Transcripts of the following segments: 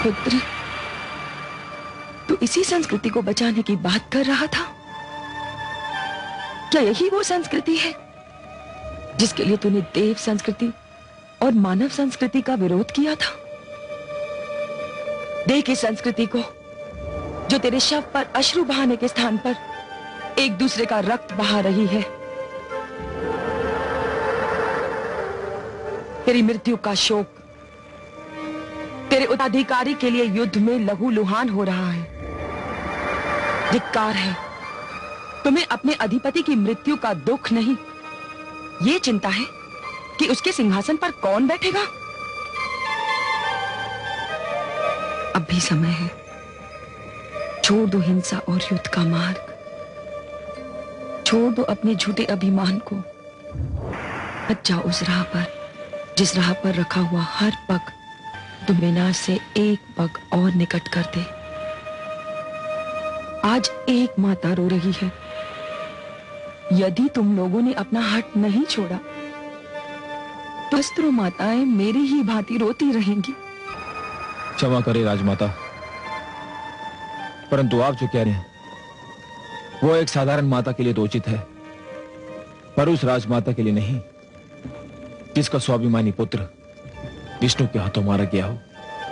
पुत्र, तू इसी संस्कृति को बचाने की बात कर रहा था? क्या यही वो संस्कृति है जिसके लिए तूने देव संस्कृति और मानव संस्कृति का विरोध किया था? देख इस संस्कृति को जो तेरे शव पर अश्रु बहाने के स्थान पर एक दूसरे का रक्त बहा रही है। तेरी मृत्यु का शोक तेरे उत्तराधिकारी के लिए युद्ध में लहूलुहान हो रहा है। धिक्कार है, तुम्हें अपने अधिपति की मृत्यु का दुख नहीं, ये चिंता है कि उसके सिंहासन पर कौन बैठेगा। अब भी समय है, छोड़ दो हिंसा और युद्ध का मार्ग, छोड़ दो अपने झूठे अभिमान को, हट जाओ उस राह पर जिस राह पर रखा हुआ हर पग तुम विनाश से एक पग और निकट कर दे। आज एक माता रो रही है। यदि तुम लोगों ने अपना हट नहीं छोड़ा तो अस्त्रों माताएं मेरी ही भांति रोती रहेंगी। क्षमा करे राजमाता, परंतु आप जो कह रहे हैं वो एक साधारण माता के लिए तो उचित है, पर उस राजमाता के लिए नहीं जिसका स्वाभिमानी पुत्र विष्णु के हाथों मारा गया हो।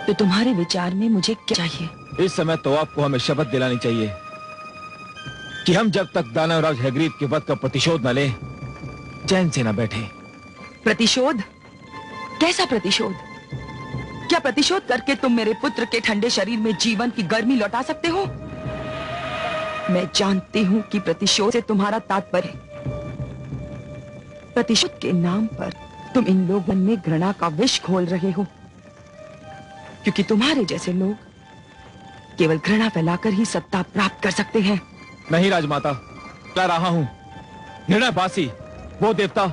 तो तुम्हारे विचार में मुझे क्या चाहिए? इस समय तो आपको हमें शपथ दिलानी चाहिए कि हम जब तक दानवराज हैग्रीद के वध का प्रतिशोध न ले चैन से न बैठे। प्रतिशोध? कैसा प्रतिशोध? क्या प्रतिशोध करके तुम मेरे पुत्र के ठंडे शरीर में जीवन की गर्मी लौटा सकते हो? मैं जानती हूं कि प्रतिशोध से तुम्हारा तात्पर्य, प्रतिशोध के नाम पर तुम इन लोगों में घृणा का विष घोल रहे हो, क्योंकि तुम्हारे जैसे लोग केवल घृणा फैलाकर ही सत्ता प्राप्त कर सकते हैं। नहीं राजमाता, कह रहा हूं निर्णयवासी वो देवता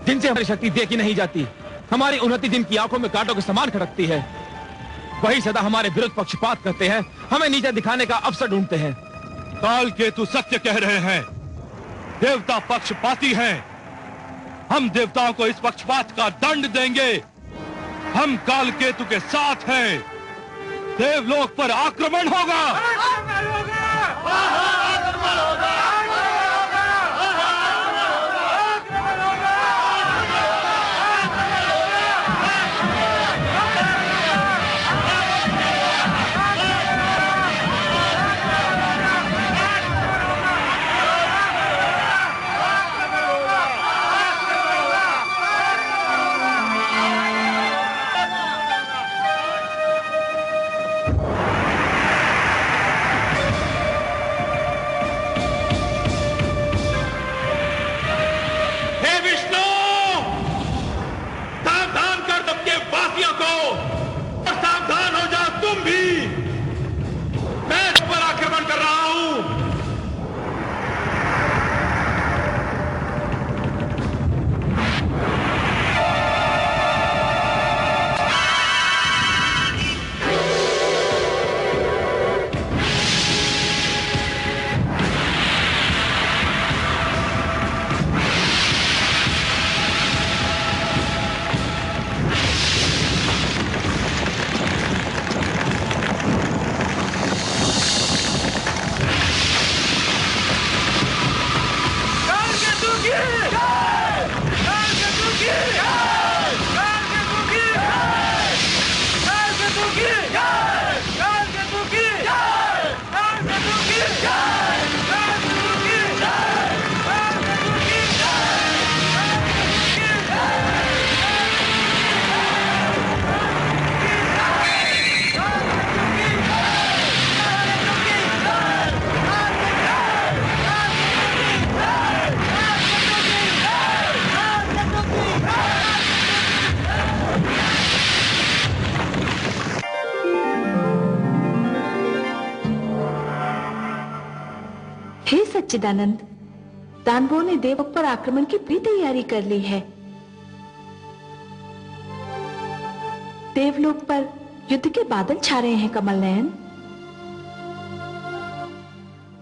जिनसे हमारी शक्ति देखी नहीं जाती, हमारी उन्नति जिनकी आंखों में कांटों के समान खड़कती है, वही सदा हमारे विरुद्ध पक्षपात करते हैं, हमें नीचे दिखाने का अवसर ढूंढते हैं। काल केतु सत्य कह रहे हैं, देवता पक्षपाती हैं। हम देवताओं को इस पक्षपात का दंड देंगे। हम काल केतु के साथ हैं। देवलोक पर आक्रमण होगा। सच्चिदानंद, दानवों ने देवलोक पर आक्रमण की पूरी तैयारी कर ली है। देवलोक पर युद्ध के बादल छा रहे हैं कमल नयन।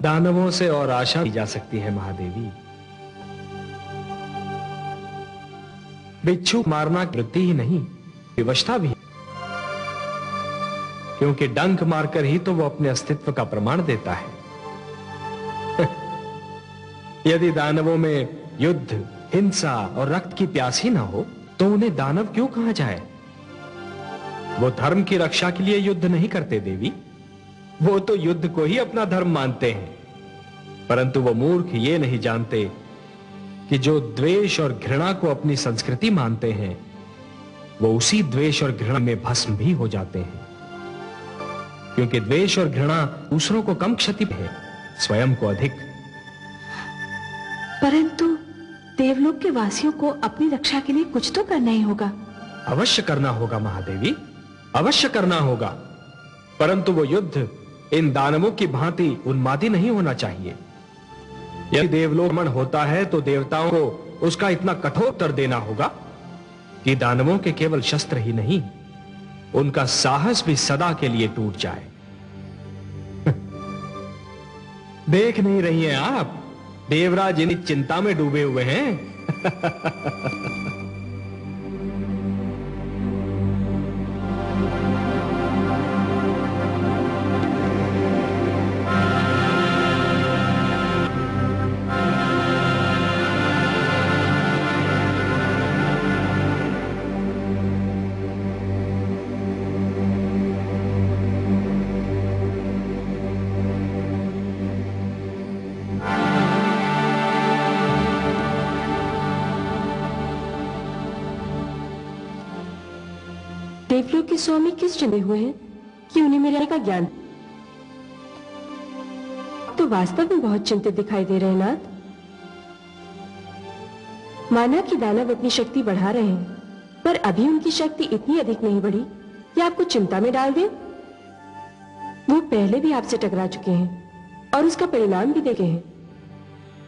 दानवों से और आशा की जा सकती है महादेवी। बिच्छू मारना वृत्ति ही नहीं, विवशता भी। क्योंकि डंक मारकर ही तो वो अपने अस्तित्व का प्रमाण देता है। यदि दानवों में युद्ध, हिंसा और रक्त की प्यास ही ना हो तो उन्हें दानव क्यों कहा जाए? वो धर्म की रक्षा के लिए युद्ध नहीं करते देवी, वो तो युद्ध को ही अपना धर्म मानते हैं। परंतु वो मूर्ख ये नहीं जानते कि जो द्वेष और घृणा को अपनी संस्कृति मानते हैं वो उसी द्वेष और घृणा में भस्म भी हो जाते हैं, क्योंकि द्वेष और घृणा दूसरों को कम क्षति है, स्वयं को अधिक। परंतु देवलोक के वासियों को अपनी रक्षा के लिए कुछ तो करना ही होगा। अवश्य करना होगा महादेवी, अवश्य करना होगा। परंतु वो युद्ध इन दानवों की भांति उन्मादी नहीं होना चाहिए। यदि देवलोकमन होता है तो देवताओं को उसका इतना कठोर उत्तर देना होगा कि दानवों के केवल शस्त्र ही नहीं, उनका साहस भी सदा के लिए टूट जाए। देख नहीं रही हैं आप, देवराज इन्हीं चिंता में डूबे हुए हैं। देवलोक के स्वामी किस चिंते हुए हैं कि उन्हें मेरे का ज्ञान? तो वास्तव में बहुत चिंतित दिखाई दे रहे हैं नाथ। माना कि दानव अपनी शक्ति बढ़ा रहे हैं, पर अभी उनकी शक्ति इतनी अधिक नहीं बढ़ी कि आपको चिंता में डाल दें। वो पहले भी आपसे टकरा चुके हैं और उसका परिणाम भी देखे हैं।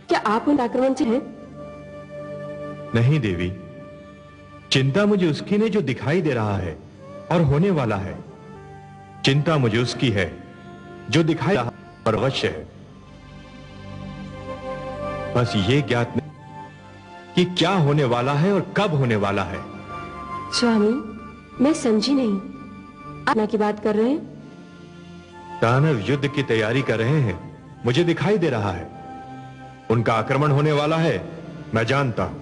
क्या आप उन आक्रमण से हैं? नहीं देवी, चिंता मुझे उसकी नहीं जो दिखाई दे रहा है और होने वाला है। चिंता मुझे उसकी है जो दिखाई रहा और अवश्य है। बस ये ज्ञात नहीं कि क्या होने वाला है और कब होने वाला है। स्वामी, मैं समझी नहीं, आप ना की बात कर रहे हैं? दानव युद्ध की तैयारी कर रहे हैं, मुझे दिखाई दे रहा है। उनका आक्रमण होने वाला है, मैं जानता हूं।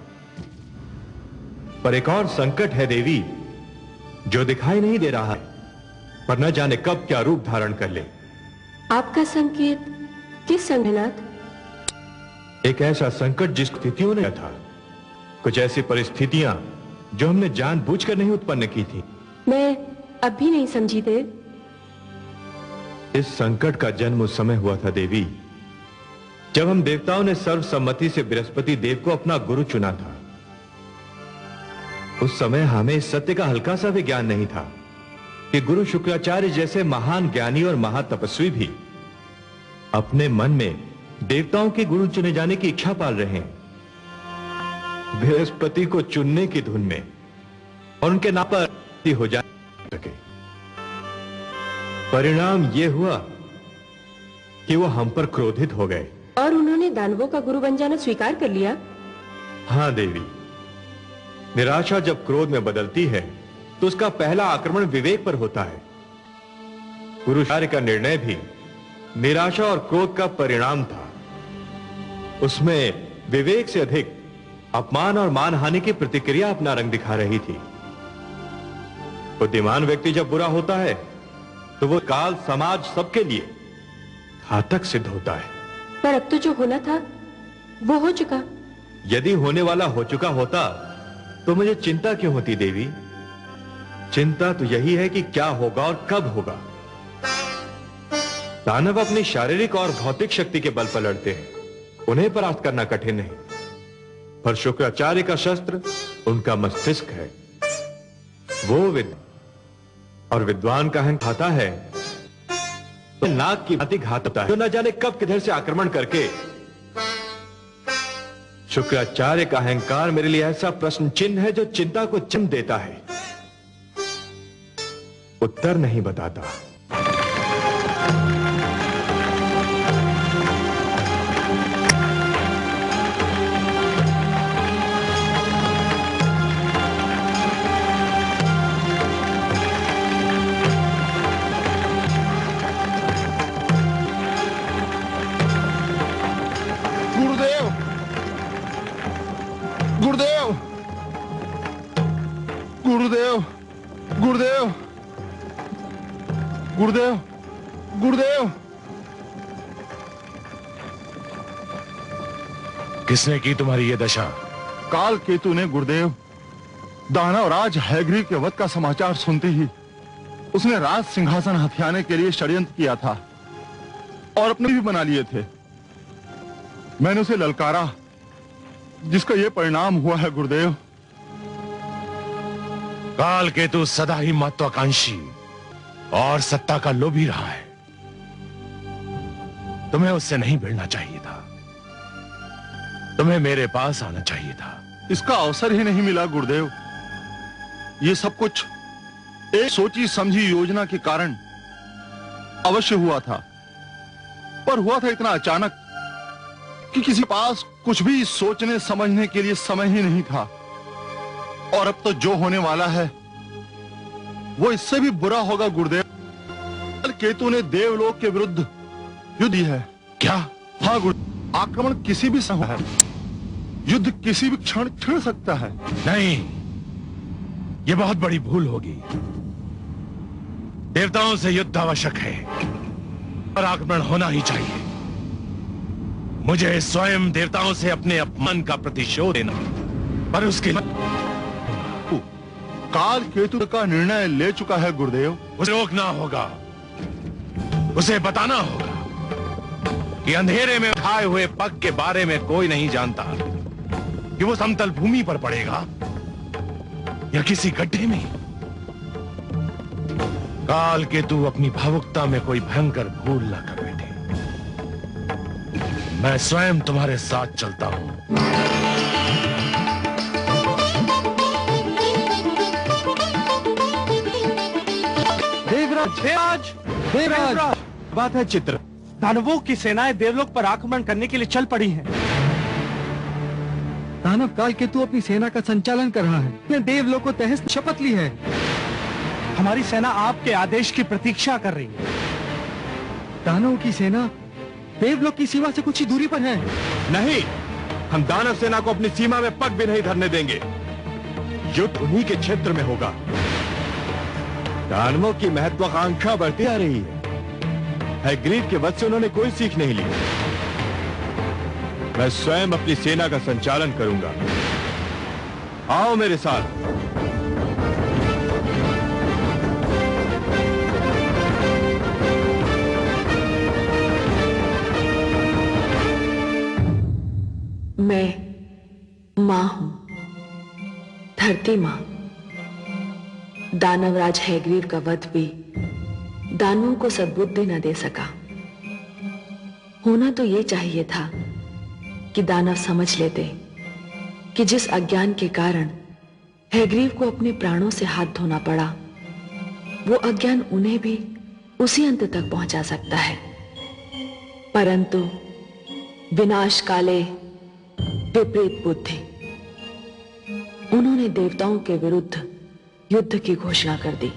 पर एक और संकट है देवी जो दिखाई नहीं दे रहा है, पर न जाने कब क्या रूप धारण कर ले। आपका संकेत किस संघनाथ? एक ऐसा संकट जिस स्थितियों ने था, कुछ ऐसी परिस्थितियां जो हमने जानबूझकर नहीं उत्पन्न की थी। मैं अब भी नहीं समझी देव। इस संकट का जन्म उस समय हुआ था देवी जब हम देवताओं ने सर्वसम्मति से बृहस्पति देव को अपना गुरु चुना था। उस समय हमें इस सत्य का हल्का सा भी ज्ञान नहीं था कि गुरु शुक्राचार्य जैसे महान ज्ञानी और महातपस्वी भी अपने मन में देवताओं के गुरु चुने जाने की इच्छा पाल रहे हैं, बृहस्पति को चुनने की धुन में, और उनके नाम पर हो सके। परिणाम यह हुआ कि वो हम पर क्रोधित हो गए और उन्होंने दानवों का गुरु बन जाना स्वीकार कर लिया। हां देवी, निराशा जब क्रोध में बदलती है तो उसका पहला आक्रमण विवेक पर होता है। गुरुचार्य का निर्णय भी निराशा और क्रोध का परिणाम था। उसमें विवेक से अधिक अपमान और मानहानि की प्रतिक्रिया अपना रंग दिखा रही थी। बुद्धिमान व्यक्ति जब बुरा होता है तो वो काल, समाज, सबके लिए घातक सिद्ध होता है। पर अब तो जो होना था वो हो चुका। यदि होने वाला हो चुका होता तो मुझे चिंता क्यों होती देवी? चिंता तो यही है कि क्या होगा और कब होगा। दानव अपनी शारीरिक और भौतिक शक्ति के बल पर लड़ते हैं, उन्हें परास्त करना कठिन नहीं। पर शुक्राचार्य का शस्त्र उनका मस्तिष्क है। वो और विद्वान का अहंकार खाता है तो नाग की भांति घात होता है, जो न जाने कब किधर से आक्रमण करके। शुक्राचार्य का अहंकार मेरे लिए ऐसा प्रश्न चिन्ह है जो चिंता को जन्म देता है, उत्तर नहीं बताता। गुरुदेव, गुरुदेव, गुरुदेव, गुरुदेव। किसने की तुम्हारी ये दशा? काल केतु ने गुरुदेव। दानवराज हैग्रीव के वध का समाचार सुनते ही उसने राज सिंहासन हथियाने के लिए षड्यंत्र किया था और अपने भी बना लिए थे। मैंने उसे ललकारा, जिसका यह परिणाम हुआ है गुरुदेव। काल केतु सदा ही महत्वाकांक्षी और सत्ता का लोभी रहा है। तुम्हें उससे नहीं भिड़ना चाहिए था, तुम्हें मेरे पास आना चाहिए था। इसका अवसर ही नहीं मिला गुरुदेव। ये सब कुछ एक सोची समझी योजना के कारण अवश्य हुआ था, पर हुआ था इतना अचानक कि किसी पास कुछ भी सोचने समझने के लिए समय ही नहीं था। और अब तो जो होने वाला है वो इससे भी बुरा होगा गुरुदेव। केतु ने देवलोक के विरुद्ध युद्ध है। क्या? हाँ गुरुदेव, आक्रमण किसी भी समय है, युद्ध किसी भी क्षण छिड़ सकता है। नहीं, यह बहुत बड़ी भूल होगी। देवताओं से युद्ध आवश्यक है और आक्रमण होना ही चाहिए। मुझे स्वयं देवताओं से अपने अपमान का प्रतिशोध देना, पर उसके काल केतु का निर्णय ले चुका है गुरुदेव। उसे रोकना होगा, उसे बताना होगा कि अंधेरे में उठाए हुए पग के बारे में कोई नहीं जानता कि वो समतल भूमि पर पड़ेगा या किसी गड्ढे में। काल केतु अपनी भावुकता में कोई भयंकर भूल न कर बैठे। मैं स्वयं तुम्हारे साथ चलता हूं। देवराज, देवराज, बात है चित्र। दानवों की सेनाएं देवलोक पर आक्रमण करने के लिए चल पड़ी हैं। दानव काल केतु अपनी सेना का संचालन कर रहा है। उसने देवलोक को तहस शपथ ली है। हमारी सेना आपके आदेश की प्रतीक्षा कर रही है। दानवों की सेना देवलोक की सीमा से कुछ ही दूरी पर है। नहीं, हम दानव सेना को अपनी सीमा में पग भी नहीं धरने देंगे। युद्ध उन्हीं के क्षेत्र में होगा। दानवों की महत्वाकांक्षा बढ़ती आ रही है। हैग्रीव के वध से उन्होंने कोई सीख नहीं ली। मैं स्वयं अपनी सेना का संचालन करूंगा। आओ मेरे साथ। मैं मां हूं, धरती मां। दानवराज हैग्रीव का वध भी दानवों को सद्बुद्धि न दे सका। होना तो ये चाहिए था कि दानव समझ लेते कि जिस अज्ञान के कारण हैग्रीव को अपने प्राणों से हाथ धोना पड़ा, वो अज्ञान उन्हें भी उसी अंत तक पहुंचा सकता है। परंतु विनाश काले विपरीत बुद्धि, उन्होंने देवताओं के विरुद्ध युद्ध की घोषणा कर दी।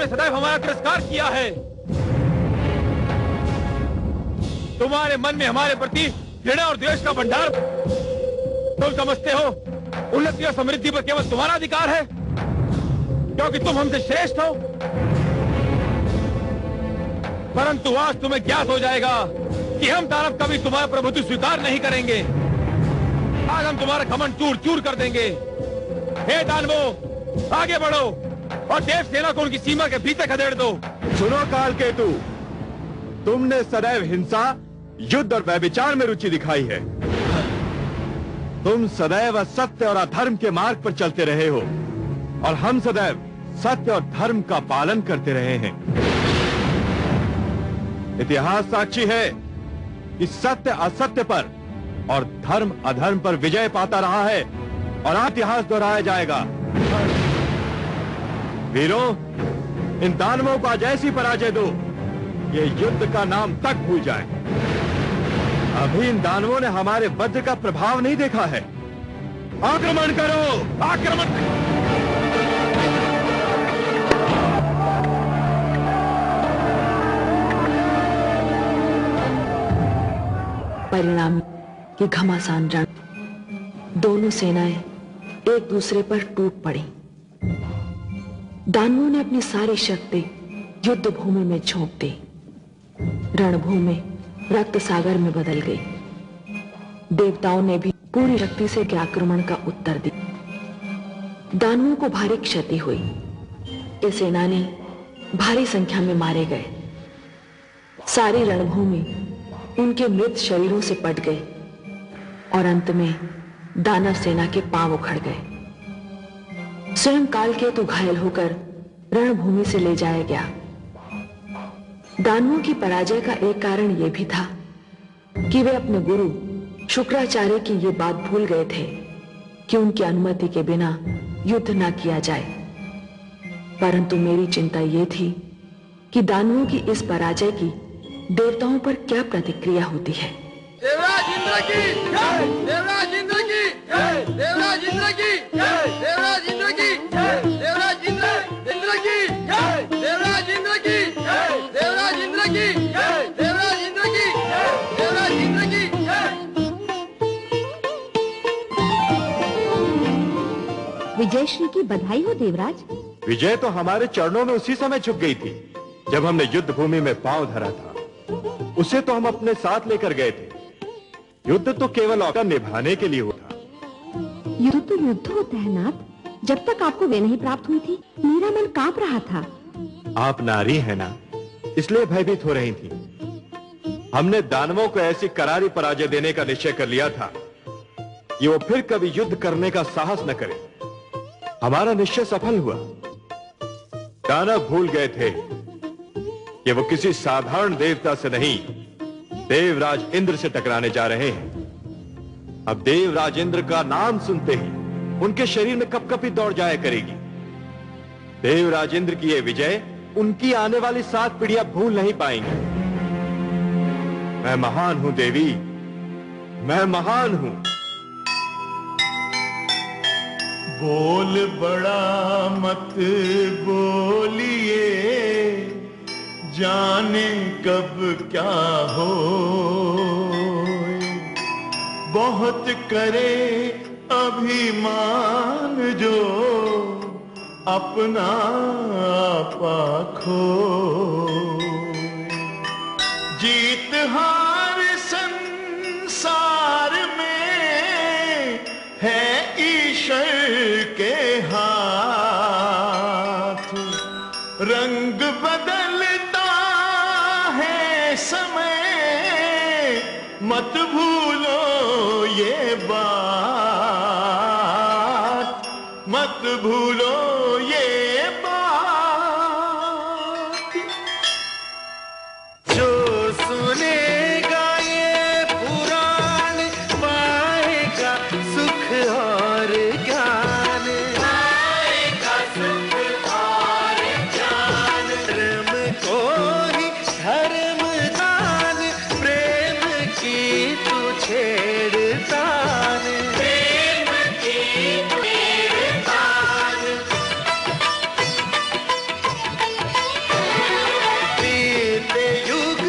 सदैव हमारा तिरस्कार किया है। तुम्हारे मन में हमारे प्रति घृणा और द्वेष का भंडार। तुम समझते हो उन्नति और समृद्धि पर केवल तुम्हारा अधिकार है, क्योंकि तुम हमसे श्रेष्ठ हो। परंतु आज तुम्हें ज्ञात हो जाएगा कि हम दानव कभी तुम्हारा प्रभुत्व स्वीकार नहीं करेंगे। आज हम तुम्हारा घमंड चूर चूर कर देंगे। हे दानवों, आगे बढ़ो और देव सेना को उनकी सीमा के भीतर खदेड़ दो। सुनो काल केतु, तुमने सदैव हिंसा, युद्ध और व्यभिचार में रुचि दिखाई है। तुम सदैव असत्य और अधर्म के मार्ग पर चलते रहे हो और हम सदैव सत्य और धर्म का पालन करते रहे हैं। इतिहास साक्षी है कि सत्य असत्य पर और धर्म अधर्म पर विजय पाता रहा है और आज इतिहास दोहराया जाएगा। वीरों, इन दानवों को आज ऐसी पराजय दो, ये युद्ध का नाम तक भूल जाए। अभी इन दानवों ने हमारे वज्र का प्रभाव नहीं देखा है। आक्रमण करो, आक्रमण करो। परिणाम कि घमासान रण, दोनों सेनाएं एक दूसरे पर टूट पड़ी। दानवों ने अपनी सारी शक्ति युद्ध भूमि में झोंक दी। रणभूमि रक्त सागर में बदल गई। देवताओं ने भी पूरी शक्ति से आक्रमण का उत्तर दिया। दानवों को भारी क्षति हुई। ये सेनानी भारी संख्या में मारे गए। सारी रणभूमि उनके मृत शरीरों से पट गई और अंत में दानव सेना के पांव उखड़ गए। स्वयं कालकेतु घायल होकर रणभूमि से ले जाया गया। दानवों की पराजय का एक कारण यह भी था कि वे अपने गुरु शुक्राचार्य की ये बात भूल गए थे कि उनकी अनुमति के बिना युद्ध न किया जाए। परंतु मेरी चिंता यह थी कि दानवों की इस पराजय की देवताओं पर क्या प्रतिक्रिया होती है। देवराज इंद्र की जय, देवराज इंद्र की जय, देवराज इंद्र की जय, देवराज इंद्र की जय, देवराज इंद्र की जय, देवराज इंद्र की जय, देवराज इंद्र की जय, देवराज इंद्र की जय, देवराज इंद्र की जय। विजयश्री की बधाई हो देवराज। विजय तो हमारे चरणों में उसी समय झुक गई थी जब हमने युद्ध भूमि में पांव धरा था। उसे तो हम अपने साथ लेकर गए थे। युद्ध तो केवल अवसर निभाने के लिए हुआ था। युद्ध तो युद्ध होता है नाथ। जब तक आपको वे नहीं प्राप्त हुई थी मेरा मन कांप रहा था। आप नारी हैं ना, इसलिए भयभीत हो रही थी। हमने दानवों को ऐसी करारी पराजय देने का निश्चय कर लिया था कि वो फिर कभी युद्ध करने का साहस न करे। हमारा निश्चय सफल हुआ। दानव भूल गए थे कि वो किसी साधारण देवता से नहीं, देवराज इंद्र से टकराने जा रहे हैं। अब देवराज इंद्र का नाम सुनते ही उनके शरीर में कपकपी दौड़ जाया करेगी। देवराज इंद्र की यह विजय उनकी आने वाली 7 पीढ़ियां भूल नहीं पाएंगी। मैं महान हूं देवी, मैं महान हूं। बोल बड़ा मत बोलिए, जाने कब क्या हो। बहुत करे अभिमान जो अपना आपा खो। जीत हार संसार में है ईश्वर के हाथ। रंग बदलता है समय, मत भूलो ये बात, मत भूलो ये बात। जो सुनेगा ये पुराण पाएगा सुख और ज्ञान, पाएगा सुख और ज्ञान। धर्म को ही धर्म दान, प्रेम की तू छेड़तान, प्रेम की छेड़तान। बीते युग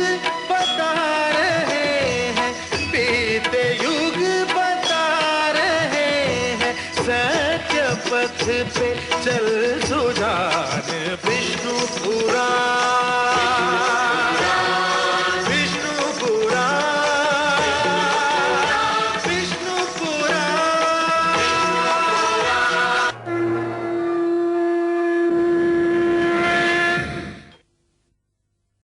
बता रहे हैं, बीते युग बता रहे हैं, सत्य पथ पे चल